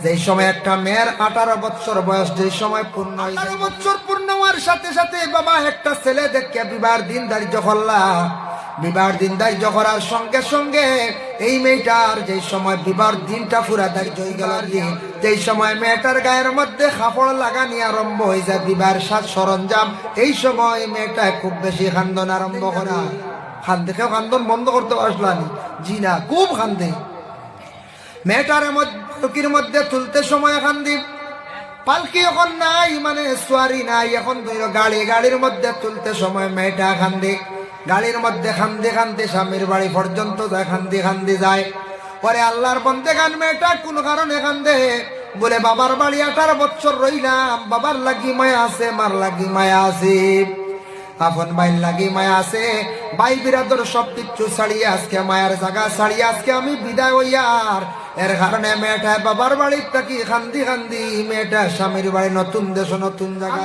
যেই সময় একটা মেয়ের 18 বছর বয়স যেই সময় পূর্ণ 18 বছর পূর্ণ হওয়ার সাথে সাথে বাবা একটা ছেলে দেখে বিবাহের দিন ধার্য করলা। বিবাহের দিন ধার্য করার সঙ্গে সঙ্গে এই মেয়েটার যেই সময় বিবাহের দিনটা পুরা ধার্য হয়ে গেল, যেই সময় মেয়েটার গায়ের মধ্যে কাপড় লাগানি আরম্ভ হয়ে যায়, বিবাহের সাজ সরঞ্জাম, এই সময় মেয়েটা খুব বেশি কান্দন আরম্ভ করা। কান্দে, কেউ কান্দন বন্ধ করতে পারলানি? জি না, খুব কান্দে। মেয়েটার পালকির মধ্যে তুলতে সময় কান্দি। পালকি এখন নাই, মানে সোয়ারি নাই, এখন গাড়ি, গাড়ির মধ্যে তুলতে সময় মেয়েটা কান্দে। গাড়ির মধ্যে কান্দে কান্দে স্বামীর বাড়ি পর্যন্ত যায়, কান্দি কান্দি যায়। পরে আল্লাহর বন্দেগান মেয়েটা কোন কারণে কান্দে? বলে বাবার বাড়ি 18 বছর রইলাম, বাবার লাগি মায়া আছে, মার লাগি মায়া আছে, আপন ভাইয়ের লাগি মায়া আছে, ভাই বিরাদর সব কিছু ছাড়িয়ে আজকে মায়ের জায়গা ছাড়িয়ে আজকে আমি বিদায় হইয়ার। এর কারণে মেয়েটা বাবার বাড়ির থাকি কান্দি কান্দি মেয়েটা স্বামীর বাড়ি, নতুন দেশ নতুন জায়গা